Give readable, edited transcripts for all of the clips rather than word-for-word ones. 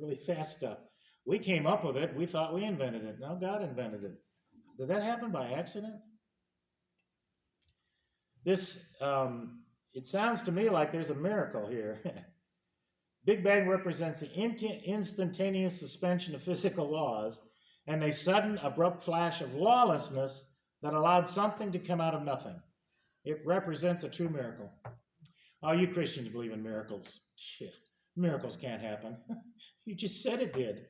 really fast stuff. We came up with it. We thought we invented it. No, God invented it. Did that happen by accident? This, it sounds to me like there's a miracle here. Big Bang represents the instantaneous suspension of physical laws and a sudden, abrupt flash of lawlessness that allowed something to come out of nothing. It represents a true miracle. Oh, you Christians believe in miracles. Shit. Miracles can't happen. You just said it did.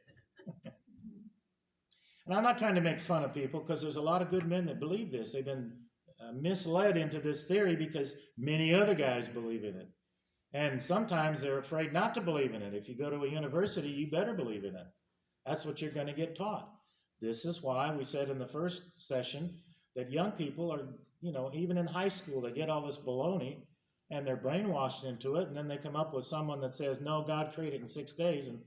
And I'm not trying to make fun of people because there's a lot of good men that believe this. They've been misled into this theory because many other guys believe in it. And sometimes they're afraid not to believe in it. If you go to a university, you better believe in it. That's what you're going to get taught. This is why we said in the first session that young people are, even in high school, they get all this baloney and they're brainwashed into it. And then they come up with someone that says, no, God created in 6 days. And,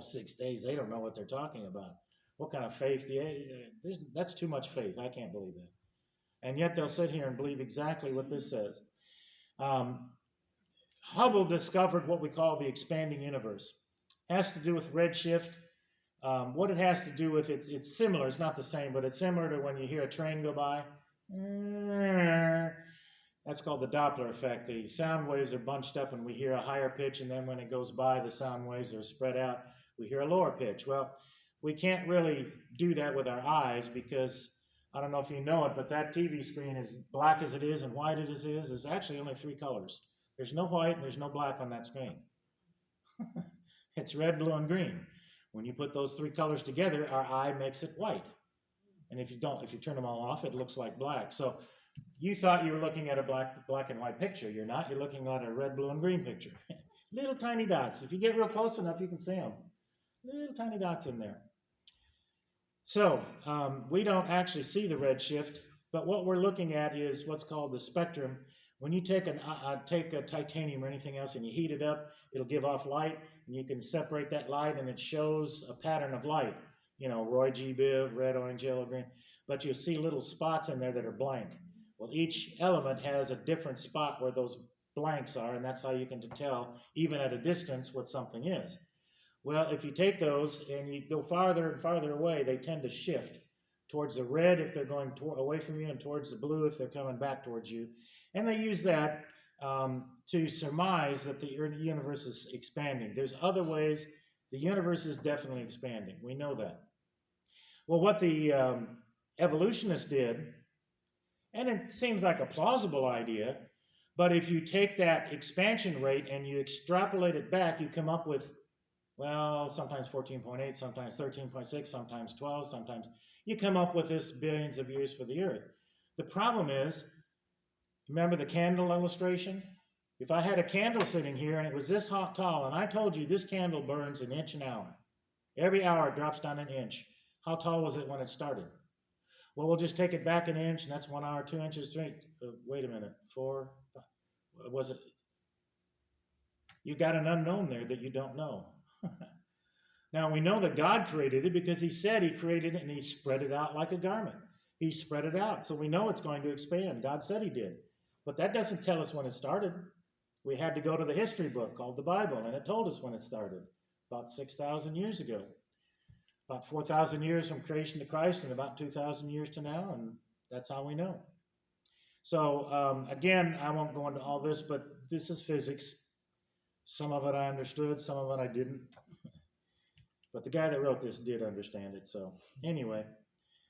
6 days, they don't know what they're talking about. What kind of faith do you, that's too much faith. I can't believe that. And yet they'll sit here and believe exactly what this says. Hubble discovered what we call the expanding universe. It has to do with redshift. What it has to do with, it's similar. It's not the same, but it's similar to when you hear a train go by. That's called the Doppler effect. The sound waves are bunched up and we hear a higher pitch, and then when it goes by, the sound waves are spread out. We hear a lower pitch. Well, we can't really do that with our eyes because, I don't know if you know it, but that TV screen, as black as it is and white as it is actually only 3 colors. There's no white and there's no black on that screen. It's red, blue, and green. When you put those 3 colors together, our eye makes it white. And if you turn them all off, it looks like black. So you thought you were looking at a black and white picture. You're not. You're looking at a red, blue, and green picture. Little tiny dots. If you get real close enough, you can see them. Little tiny dots in there. So we don't actually see the redshift, but what we're looking at is what's called the spectrum. When you take a titanium or anything else and you heat it up, it'll give off light, and you can separate that light, and it shows a pattern of light. Roy G. Biv, red, orange, yellow, green. But you'll see little spots in there that are blank. Well, each element has a different spot where those blanks are, and that's how you can tell, even at a distance, what something is. Well, if you take those and you go farther and farther away, they tend to shift towards the red if they're going away from you, and towards the blue if they're coming back towards you. And they use that to surmise that the universe is expanding. There's other ways. The universe is definitely expanding. We know that. Well, what the evolutionists did, and it seems like a plausible idea, but if you take that expansion rate and you extrapolate it back, you come up with, well, sometimes 14.8, sometimes 13.6, sometimes 12, sometimes you come up with this billions of years for the Earth. The problem is, remember the candle illustration? If I had a candle sitting here and it was this hot tall, and I told you this candle burns an inch an hour. Every hour it drops down an inch. How tall was it when it started? Well, we'll just take it back an inch, and that's 1 hour, 2 inches, 3. Wait a minute, 4, 5. Was it? You got an unknown there that you don't know. Now, we know that God created it because he said he created it and he spread it out like a garment. He spread it out, so we know it's going to expand. God said he did. But that doesn't tell us when it started. We had to go to the history book called the Bible, and it told us when it started, about 6,000 years ago. About 4,000 years from creation to Christ, and about 2,000 years to now, and that's how we know. So, again, I won't go into all this, but this is physics. Some of it I understood, some of it I didn't. But the guy that wrote this did understand it. So anyway,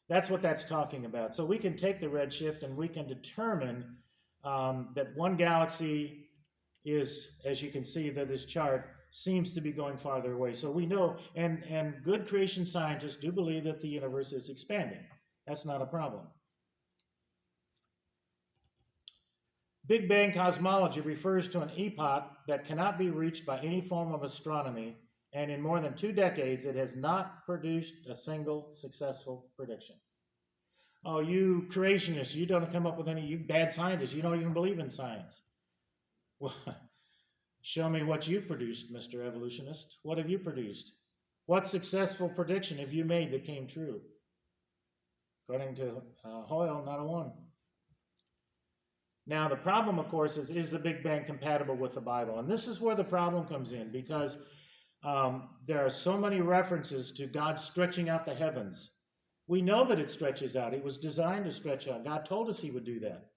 that's what that's talking about. So we can take the redshift and we can determine that one galaxy is, as you can see that this chart, seems to be going farther away. So we know, and good creation scientists do believe that the universe is expanding. That's not a problem. Big Bang cosmology refers to an epoch that cannot be reached by any form of astronomy, and in more than 2 decades, it has not produced a single successful prediction. Oh, you creationists, you don't come up with any, you bad scientists, you don't even believe in science. Well, show me what you've produced, Mr. Evolutionist. What have you produced? What successful prediction have you made that came true? According to Hoyle, not a one. Now, the problem, of course, is the Big Bang compatible with the Bible? And this is where the problem comes in, because there are so many references to God stretching out the heavens. We know that it stretches out. It was designed to stretch out. God told us he would do that.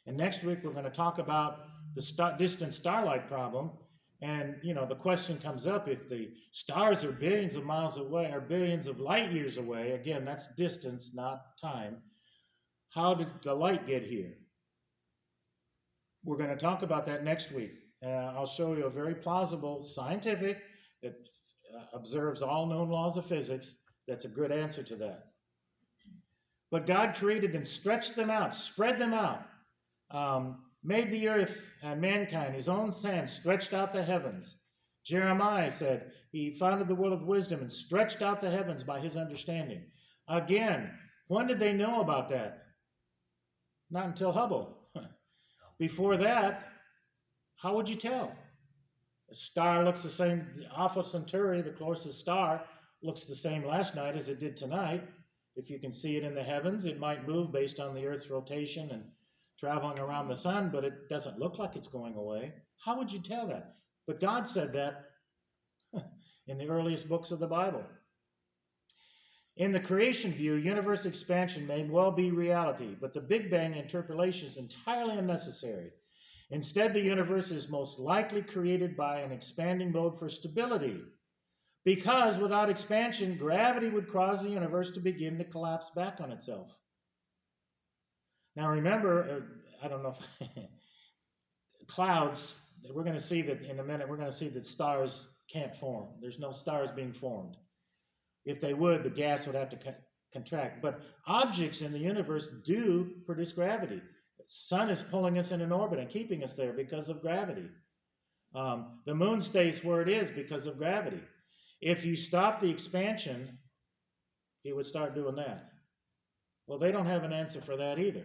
And next week, we're going to talk about the distant starlight problem. And, the question comes up, if the stars are billions of miles away or billions of light years away, again, that's distance, not time, how did the light get here? We're going to talk about that next week. I'll show you a very plausible scientific that observes all known laws of physics. That's a good answer to that. But God created and stretched them out, spread them out, made the earth and mankind, his own hand stretched out the heavens. Jeremiah said he founded the world of wisdom and stretched out the heavens by his understanding. Again, when did they know about that? Not until Hubble. Before that, how would you tell? A star looks the same. Alpha Centauri, the closest star, looks the same last night as it did tonight. If you can see it in the heavens, it might move based on the Earth's rotation and traveling around the sun, but it doesn't look like it's going away. How would you tell that? But God said that in the earliest books of the Bible. In the creation view, universe expansion may well be reality, but the Big Bang interpolation is entirely unnecessary. Instead, the universe is most likely created by an expanding mode for stability, because without expansion, gravity would cause the universe to begin to collapse back on itself. Now remember, I don't know if clouds, we're going to see that in a minute, we're going to see that stars can't form. There's no stars being formed. If they would, the gas would have to contract. But objects in the universe do produce gravity. The sun is pulling us in an orbit and keeping us there because of gravity. The moon stays where it is because of gravity. If you stop the expansion, it would start doing that. Well, they don't have an answer for that either.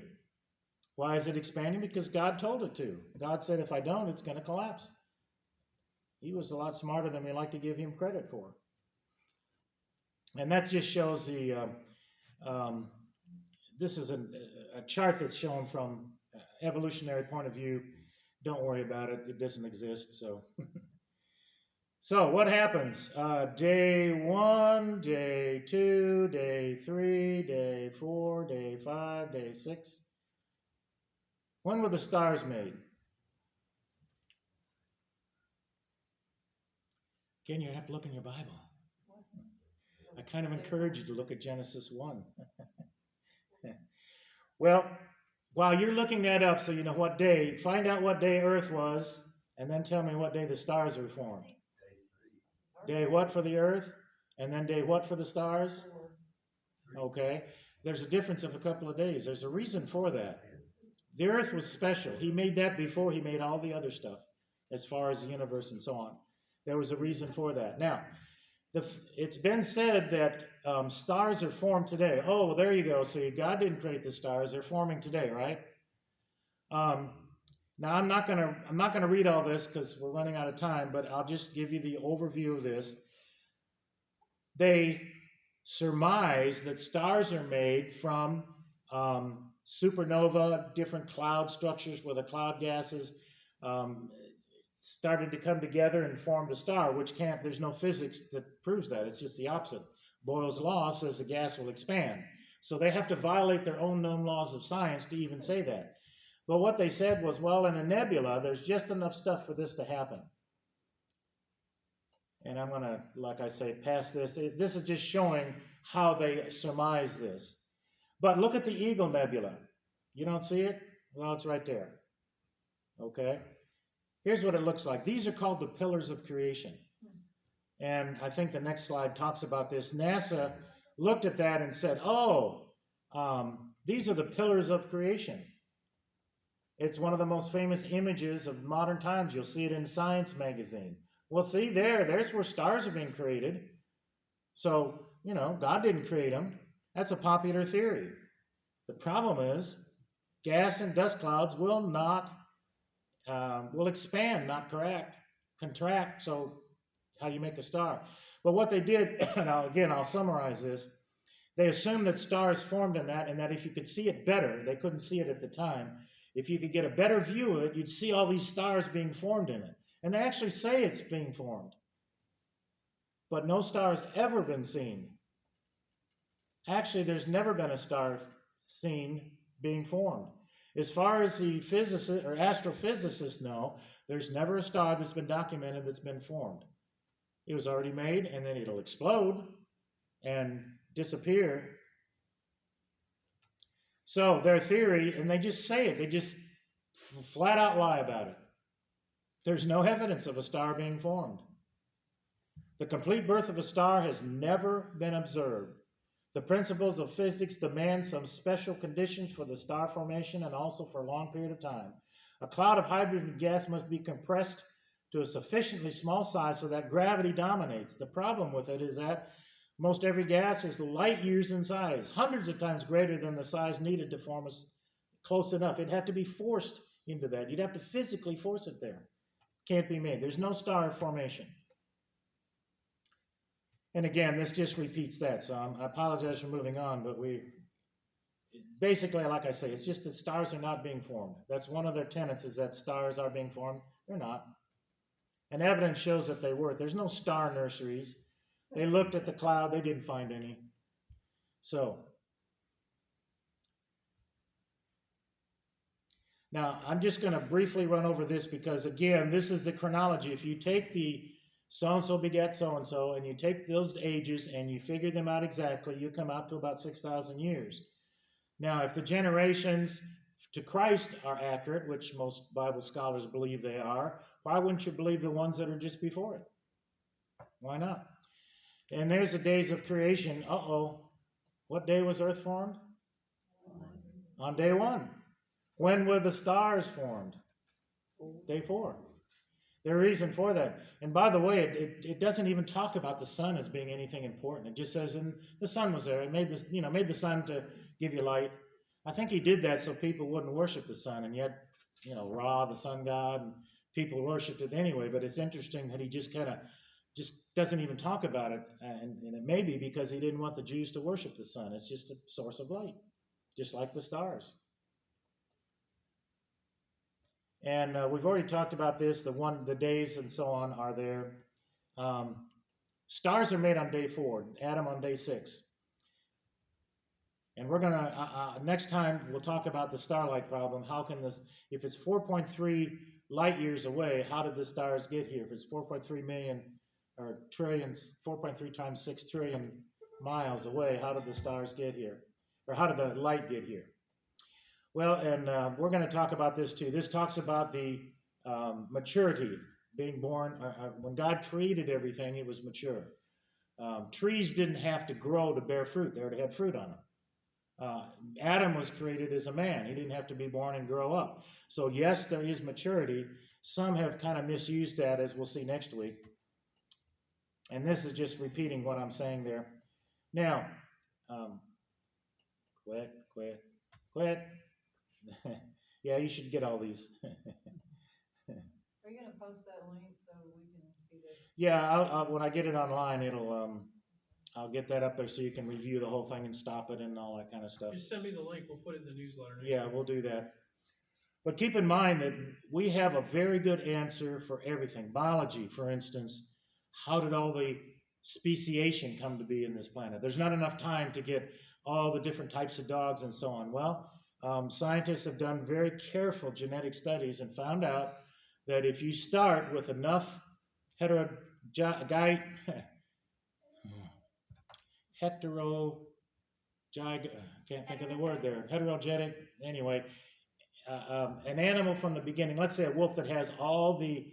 Why is it expanding? Because God told it to. God said, if I don't, it's going to collapse. He was a lot smarter than we like to give him credit for. And that just shows the, this is a chart that's shown from evolutionary point of view. Don't worry about it. It doesn't exist. So, so what happens? Day 1, day 2, day 3, day 4, day 5, day 6. When were the stars made? Again, you have to look in your Bible. I kind of encourage you to look at Genesis 1. Well, while you're looking that up, so you know what day, find out what day Earth was, and then tell me what day the stars were formed. Day what for the Earth? And then day what for the stars? Okay. There's a difference of a couple of days. There's a reason for that. The Earth was special. He made that before he made all the other stuff, as far as the universe and so on. There was a reason for that. Now, it's been said that stars are formed today. Oh, well, there you go. See, God didn't create the stars; they're forming today, right? Now, I'm not gonna read all this because we're running out of time, but I'll just give you the overview of this. They surmise that stars are made from supernova, different cloud structures where the cloud gases started to come together and formed a star, which there's no physics that proves that. It's just the opposite. Boyle's law says the gas will expand. So they have to violate their own known laws of science to even say that. But what they said was, well, in a nebula, there's just enough stuff for this to happen. And I'm going to, like I say, pass this. This is just showing how they surmise this. But look at the Eagle Nebula. You don't see it? Well, it's right there. Okay? Here's what it looks like. These are called the pillars of creation. And I think the next slide talks about this. NASA looked at that and said, oh, these are the pillars of creation. It's one of the most famous images of modern times. You'll see it in Science magazine. Well, see, there's where stars are being created. So, God didn't create them. That's a popular theory. The problem is gas and dust clouds will expand, not contract. So how do you make a star? But what they did, and I'll summarize this. They assumed that stars formed in that, and that if you could see it better, they couldn't see it at the time. If you could get a better view of it, you'd see all these stars being formed in it. And they actually say it's being formed. but no star has ever been seen. Actually, there's never been a star seen being formed. As far as the physicists or astrophysicists know, there's never a star that's been documented that's been formed. It was already made, and then it'll explode and disappear. So their theory, and they just say it, they just flat out lie about it. There's no evidence of a star being formed. The complete birth of a star has never been observed. The principles of physics demand some special conditions for the star formation and also for a long period of time. A cloud of hydrogen gas must be compressed to a sufficiently small size so that gravity dominates. The problem with it is that most every gas is light years in size, hundreds of times greater than the size needed to form us close enough. It'd have to be forced into that. You'd have to physically force it there. Can't be made. There's no star formation. And again, this just repeats that. So I apologize for moving on, but basically, like I say, it's just that stars are not being formed. That's one of their tenets, is that stars are being formed. They're not. And evidence shows that they were. There's no star nurseries. They looked at the cloud. They didn't find any. So now I'm just going to briefly run over this because, again, this is the chronology. If you take the so-and-so begat so-and-so, and you take those ages and you figure them out exactly, you come out to about 6,000 years. Now, if the generations to Christ are accurate, which most Bible scholars believe they are, why wouldn't you believe the ones that are just before it? Why not? And there's the days of creation. What day was Earth formed? On day 1. When were the stars formed? Day 4. The reason for that. And by the way, it doesn't even talk about the sun as being anything important. It just says, and the sun was there. It made this, made the sun to give you light. I think he did that so people wouldn't worship the sun, and yet, Ra, the sun god, and people worshipped it anyway. But it's interesting that he just kind of just doesn't even talk about it, and it may be because he didn't want the Jews to worship the sun. It's just a source of light, just like the stars. And we've already talked about this. The days and so on are there. Stars are made on day 4. Adam on day 6. And we're going to, next time, we'll talk about the starlight problem. How can this, if it's 4.3 light years away, how did the stars get here? If it's 4.3 million or trillions, 4.3 times 6 trillion miles away, how did the stars get here? Or how did the light get here? Well, and we're going to talk about this too. This talks about the maturity, being born. When God created everything, it was mature. Trees didn't have to grow to bear fruit. They already had fruit on them. Adam was created as a man. He didn't have to be born and grow up. So yes, there is maturity. Some have kind of misused that, as we'll see next week. And this is just repeating what I'm saying there. Now, quit. Yeah, you should get all these. Are you going to post that link so we can see this? Yeah, when I get it online, I'll get that up there so you can review the whole thing and stop it and all that kind of stuff. Just send me the link. We'll put it in the newsletter. Yeah, we'll do that. But keep in mind that we have a very good answer for everything. Biology, for instance, how did all the speciation come to be in this planet? There's not enough time to get all the different types of dogs and so on. Well, scientists have done very careful genetic studies and found out that if you start with enough heterogenic, can't think of the word there, heterogenic, anyway, an animal from the beginning, let's say a wolf that has all the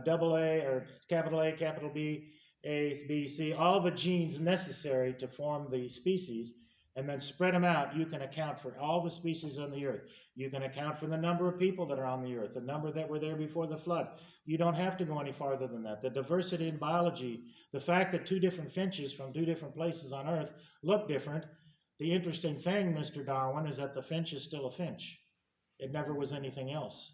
double A or capital A, capital B, A, B, C, all the genes necessary to form the species, and then spread them out, you can account for all the species on the earth. You can account for the number of people that are on the earth, the number that were there before the flood. You don't have to go any farther than that. The diversity in biology, the fact that 2 different finches from 2 different places on earth look different. The interesting thing, Mr. Darwin, is that the finch is still a finch. It never was anything else.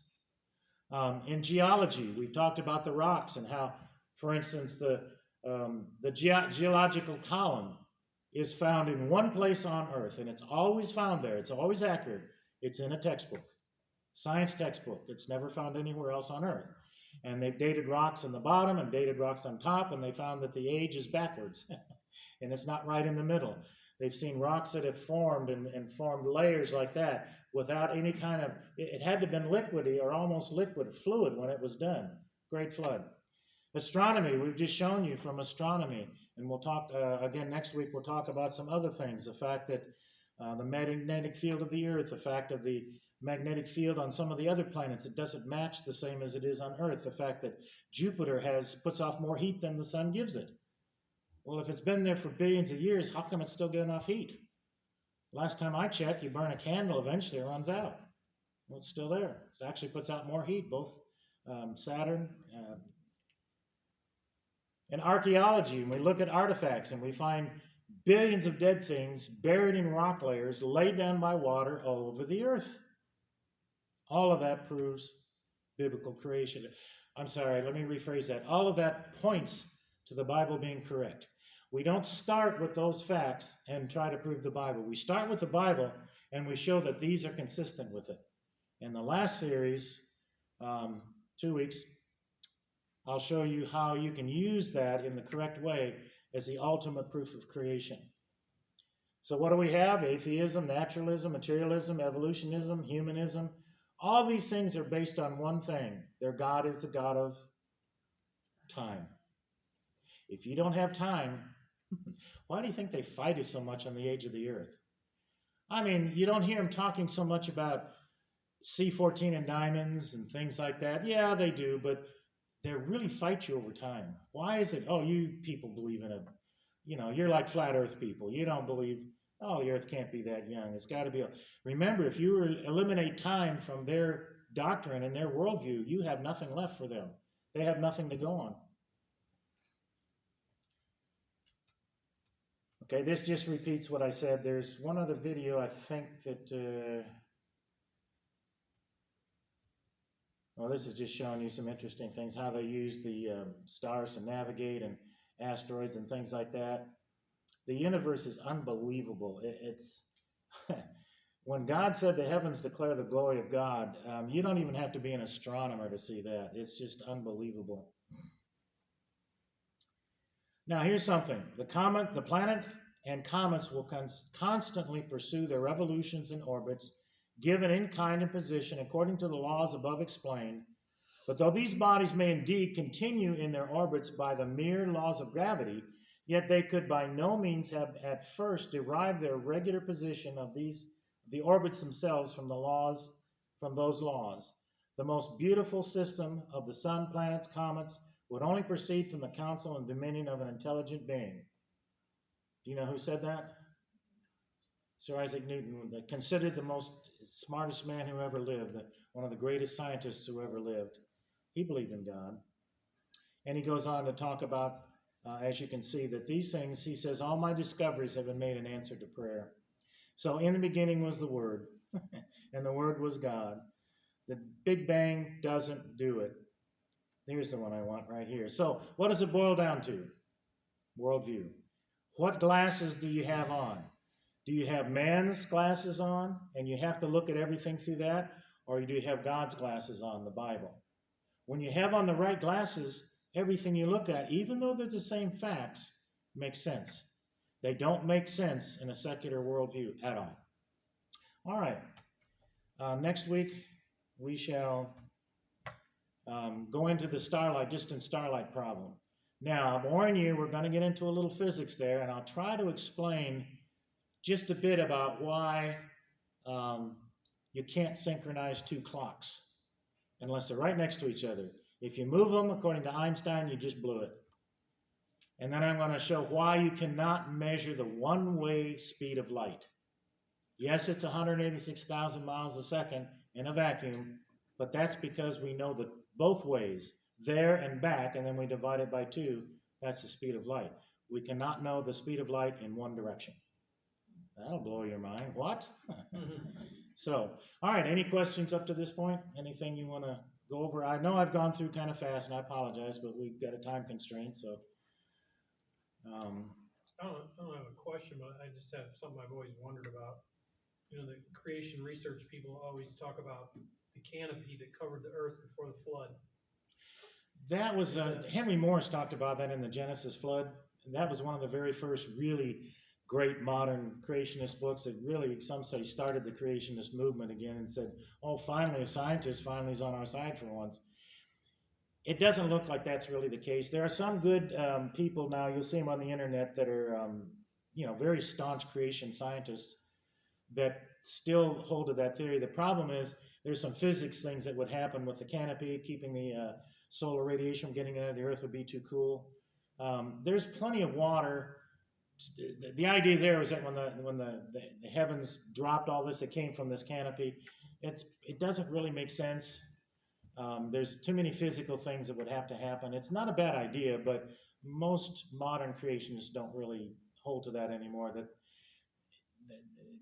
In geology, we talked about the rocks and how, for instance, the geological column is found in one place on Earth, and it's always found there. It's always accurate. It's in a textbook, science textbook. It's never found anywhere else on Earth. And they've dated rocks on the bottom and dated rocks on top, and they found that the age is backwards, and it's not right in the middle. They've seen rocks that have formed and formed layers like that without any kind of, it had to have been liquidy or almost liquid, fluid when it was done. Great flood. Astronomy, we've just shown you from astronomy, and we'll talk again next week. We'll talk about some other things. The fact that the magnetic field of the Earth, the fact of the magnetic field on some of the other planets, it doesn't match the same as it is on Earth. The fact that Jupiter puts off more heat than the sun gives it. Well, if it's been there for billions of years, how come it's still getting off heat? Last time I checked, you burn a candle, eventually it runs out. Well, it's still there. It actually puts out more heat, both Saturn. In archaeology, when we look at artifacts and we find billions of dead things buried in rock layers laid down by water all over the earth. All of that proves biblical creation. I'm sorry, let me rephrase that. All of that points to the Bible being correct. We don't start with those facts and try to prove the Bible. We start with the Bible and we show that these are consistent with it. In the last series, 2 weeks, I'll show you how you can use that in the correct way as the ultimate proof of creation. So what do we have? Atheism, naturalism, materialism, evolutionism, humanism. All these things are based on one thing. Their God is the God of time. If you don't have time, why do you think they fight us so much on the age of the earth? I mean, you don't hear them talking so much about C14 and diamonds and things like that. Yeah, they do, but they really fight you over time. Why is it, oh, you people believe in it. You know, you're like flat earth people. You don't believe, oh, the earth can't be that young. It's got to be. Remember, if you eliminate time from their doctrine and their worldview, you have nothing left for them. They have nothing to go on. Okay, this just repeats what I said. There's one other video I think that, well, this is just showing you some interesting things, how they use the stars to navigate and asteroids and things like that. The universe is unbelievable. It's when God said the heavens declare the glory of God, you don't even have to be an astronomer to see that. It's just unbelievable. Now, here's something. The planet and comets will constantly pursue their revolutions and orbits, given in kind and position according to the laws above explained. But though these bodies may indeed continue in their orbits by the mere laws of gravity, yet they could by no means have at first derived their regular position of the orbits themselves from those laws. The most beautiful system of the sun, planets, comets would only proceed from the counsel and dominion of an intelligent being. Do you know who said that? Sir Isaac Newton, considered the most smartest man who ever lived, one of the greatest scientists who ever lived. He believed in God. And he goes on to talk about, as you can see, that these things, he says, all my discoveries have been made in answer to prayer. So in the beginning was the Word, and the Word was God. The Big Bang doesn't do it. Here's the one I want right here. So what does it boil down to? Worldview. What glasses do you have on? Do you have man's glasses on, and you have to look at everything through that? Or do you have God's glasses on, the Bible? When you have on the right glasses, everything you look at, even though they're the same facts, makes sense. They don't make sense in a secular worldview at all. All right. Next week, we shall go into the distant starlight problem. Now, I'm warning you, we're going to get into a little physics there, and I'll try to explain just a bit about why you can't synchronize two clocks unless they're right next to each other. If you move them, according to Einstein, you just blew it. And then I'm going to show why you cannot measure the one-way speed of light. Yes, it's 186,000 miles a second in a vacuum, but that's because we know that both ways, there and back, and then we divide it by 2, that's the speed of light. We cannot know the speed of light in one direction. That'll blow your mind. What? So, all right, any questions up to this point? Anything you want to go over? I know I've gone through kind of fast, and I apologize, but we've got a time constraint, so. I don't have a question, but I just have something I've always wondered about. You know, the creation research people always talk about the canopy that covered the earth before the flood. That was, Henry Morris talked about that in the Genesis flood. That was one of the very first really great modern creationist books that really, some say, started the creationist movement again and said, oh, finally a scientist finally is on our side for once. It doesn't look like that's really the case. There are some good people now, you'll see them on the internet, that are, very staunch creation scientists that still hold to that theory. The problem is there's some physics things that would happen with the canopy, keeping the solar radiation from getting into the earth would be too cool. There's plenty of water. The idea there was that when the heavens dropped all this, it came from this canopy. It doesn't really make sense. There's too many physical things that would have to happen. It's not a bad idea, but most modern creationists don't really hold to that anymore. That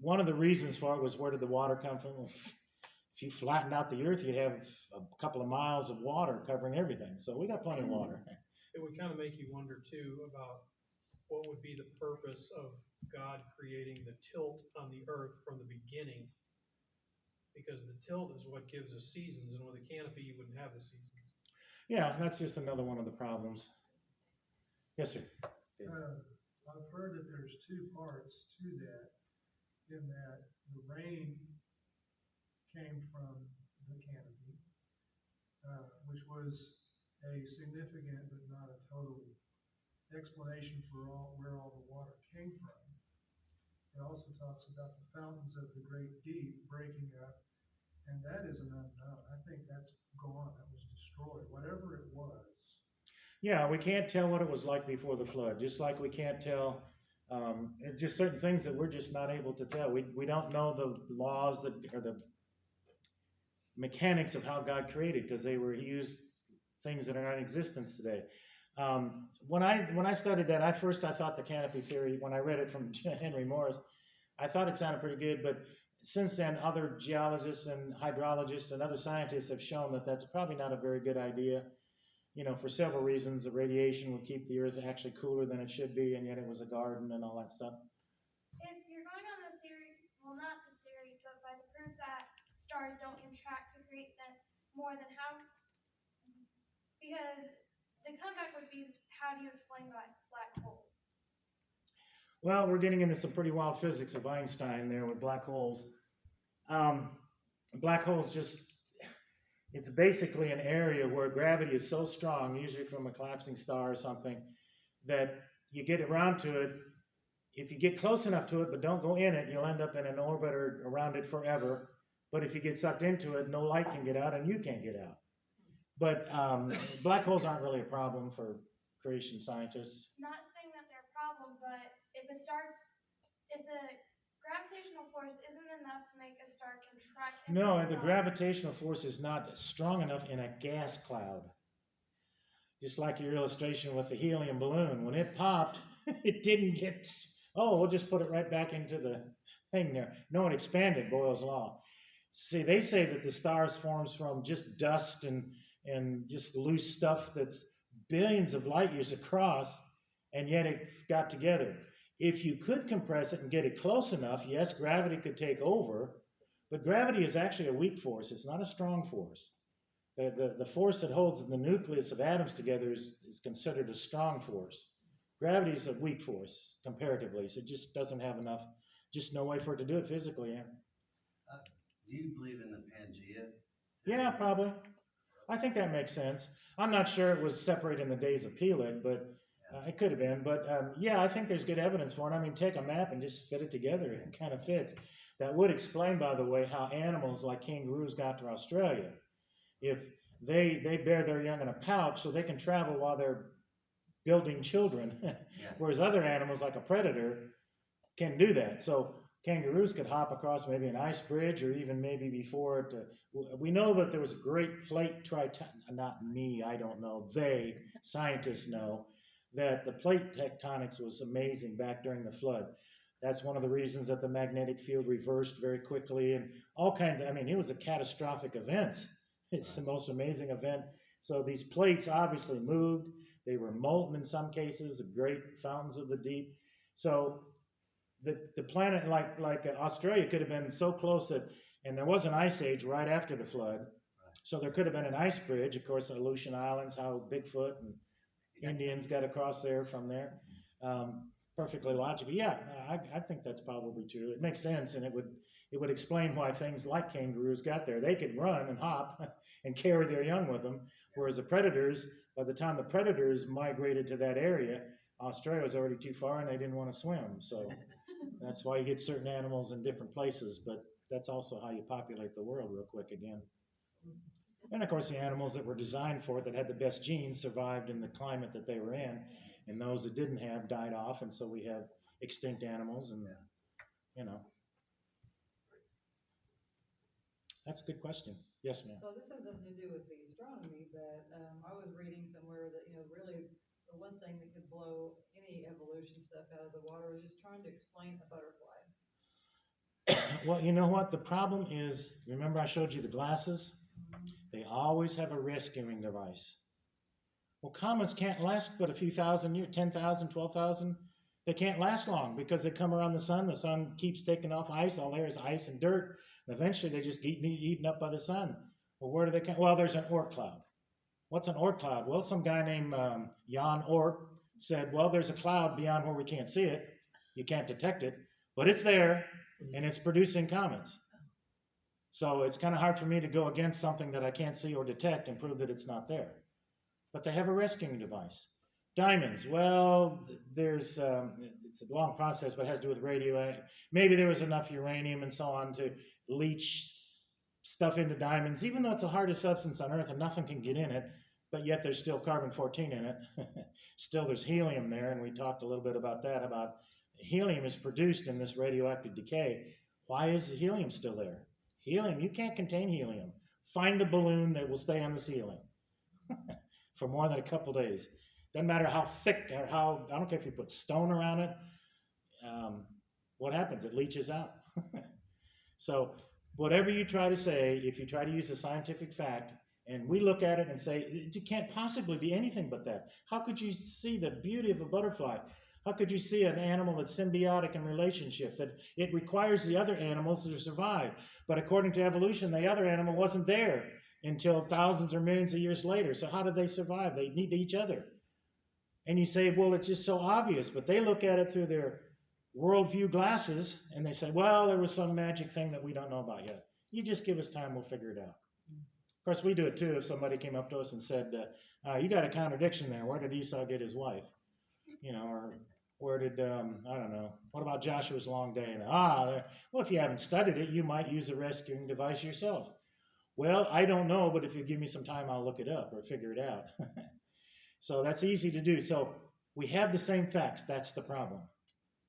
one of the reasons for it was, where did the water come from? If you flattened out the earth, you'd have a couple of miles of water covering everything. So we got plenty of water. It would kind of make you wonder too about what would be the purpose of God creating the tilt on the earth from the beginning, because the tilt is what gives us seasons, and with a canopy you wouldn't have the seasons. Yeah, that's just another one of the problems. Yes, sir. I've heard that there's two parts to that, in that the rain came from the canopy, which was a significant but not a total explanation for where all the water came from. It also talks about the fountains of the great deep breaking up, and that is an unknown. I think that's gone. That was destroyed, whatever it was. Yeah, we can't tell what it was like before the flood, just like we can't tell just certain things that we're just not able to tell. We don't know the laws or the mechanics of how God created, because he used things that are not in existence today. When I studied that, I thought the canopy theory, when I read it from Henry Morris, I thought it sounded pretty good, but since then other geologists and hydrologists and other scientists have shown that that's probably not a very good idea. For several reasons. The radiation would keep the earth actually cooler than it should be, and yet it was a garden and all that stuff. If you're going on the theory, well, not the theory, but by the proof that stars don't interact to create that more than how, because the comeback would be, how do you explain black holes? Well, we're getting into some pretty wild physics of Einstein there with black holes. Black holes it's basically an area where gravity is so strong, usually from a collapsing star or something, that you get around to it. If you get close enough to it but don't go in it, you'll end up in an orbit or around it forever. But if you get sucked into it, no light can get out and you can't get out. But black holes aren't really a problem for creation scientists. Not saying that they're a problem, but if the gravitational force isn't enough to make a star contract into No, a the star. gravitational force is not strong enough in a gas cloud. Just like your illustration with the helium balloon. When it popped, it didn't get, we'll just put it right back into the thing there. No, it expanded, Boyle's law. See, they say that the stars forms from just dust and just loose stuff that's billions of light years across, and yet it got together. If you could compress it and get it close enough, yes, gravity could take over, but gravity is actually a weak force. It's not a strong force. The force that holds the nucleus of atoms together is considered a strong force. Gravity is a weak force, comparatively, so it just doesn't have enough, just no way for it to do it physically. Yeah. Do you believe in the Pangea? Yeah, probably. I think that makes sense. I'm not sure it was separated in the days of Peleg, but it could have been. But yeah, I think there's good evidence for it. I mean, take a map and just fit it together. It kind of fits. That would explain, by the way, how animals like kangaroos got to Australia. If they bear their young in a pouch, so they can travel while they're building children, whereas other animals like a predator can do that. So kangaroos could hop across maybe an ice bridge, or even maybe before it. We know that there was a great plate not me, I don't know. Scientists know that the plate tectonics was amazing back during the flood. That's one of the reasons that the magnetic field reversed very quickly and all kinds of, it was a catastrophic event. It's the most amazing event. So these plates obviously moved. They were molten in some cases, the great fountains of the deep. So the planet, like Australia, could have been so close that, and there was an ice age right after the flood. So there could have been an ice bridge, of course, in Aleutian Islands, how Bigfoot and Indians got across there from there. Perfectly logical. Yeah, I think that's probably true. It makes sense, and it would explain why things like kangaroos got there. They could run and hop and carry their young with them, whereas the predators, by the time the predators migrated to that area, Australia was already too far and they didn't want to swim. So that's why you get certain animals in different places, but that's also how you populate the world real quick again. And of course, the animals that were designed for it, that had the best genes, survived in the climate that they were in, and those that didn't have died off, and so we have extinct animals, and you know. That's a good question. Yes, ma'am. So this has nothing to do with the astronomy, but I was reading somewhere that, really the one thing that could blow any evolution stuff out of the water is just trying to explain a butterfly. Well, you know what? The problem is, remember I showed you the glasses? They always have a rescuing device. Well, comets can't last but a few thousand years, 10,000, 12,000. They can't last long because they come around the sun keeps taking off ice, all there is ice and dirt. Eventually they just get eaten up by the sun. Well, where do they come? Well, there's an Oort cloud. What's an Oort cloud? Well, some guy named Jan Oort said, well, there's a cloud beyond where we can't see it. You can't detect it, but it's there and it's producing comets. So it's kind of hard for me to go against something that I can't see or detect and prove that it's not there. But they have a rescuing device. Diamonds, well, there's it's a long process, but it has to do with radioactive. Maybe there was enough uranium and so on to leach stuff into diamonds, even though it's the hardest substance on Earth and nothing can get in it, but yet there's still carbon-14 in it. Still there's helium there, and we talked a little bit about that, about helium is produced in this radioactive decay. Why is the helium still there? Helium, you can't contain helium. Find a balloon that will stay on the ceiling for more than a couple days. Doesn't matter how thick or how, I don't care if you put stone around it, what happens? It leaches out. So whatever you try to say, if you try to use a scientific fact, and we look at it and say, it can't possibly be anything but that. How could you see the beauty of a butterfly? How could you see an animal that's symbiotic in relationship, that it requires the other animals to survive? But according to evolution, the other animal wasn't there until thousands or millions of years later. So how did they survive? They need each other. And you say, well, it's just so obvious. But they look at it through their worldview glasses, and they say, well, there was some magic thing that we don't know about yet. You just give us time, we'll figure it out. Of course, we do it too. If somebody came up to us and said, you got a contradiction there. Where did Esau get his wife? Or where did, I don't know, what about Joshua's long day? And, well, if you haven't studied it, you might use a rescuing device yourself. Well, I don't know, but if you give me some time, I'll look it up or figure it out. So that's easy to do. So we have the same facts. That's the problem.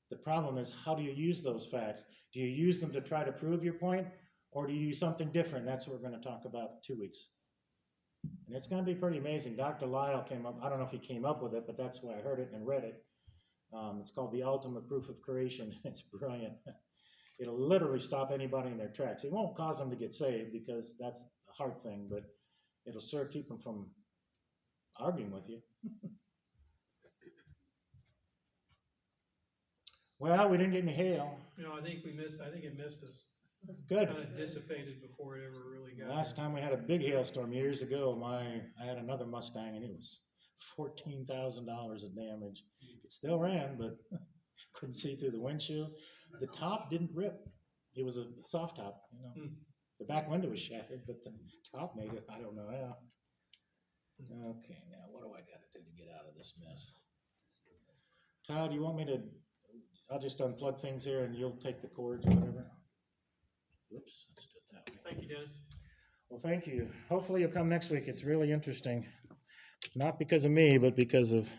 The problem is, how do you use those facts? Do you use them to try to prove your point, or do you use something different? That's what we're going to talk about in 2 weeks. And it's going to be pretty amazing. Dr. Lyle came up, I don't know if he came up with it, but that's why I heard it and read it. It's called The Ultimate Proof of Creation. It's brilliant. It'll literally stop anybody in their tracks. It won't cause them to get saved, because that's a hard thing, but it'll sure keep them from arguing with you. Well, we didn't get any hail. I think it missed us. Good. Kind of dissipated before it ever really got Last time we had a big hailstorm years ago, I had another Mustang, and it was $14,000 of damage. It still ran, but couldn't see through the windshield. The top didn't rip. It was a soft top, The back window was shattered, but the top made it. I don't know how. Okay, now what do I got to do to get out of this mess? Todd, you want me to, I'll just unplug things here and you'll take the cords or whatever? Whoops, let's do it that way. Thank you, Dennis. Well, thank you. Hopefully you'll come next week. It's really interesting. Not because of me, but because of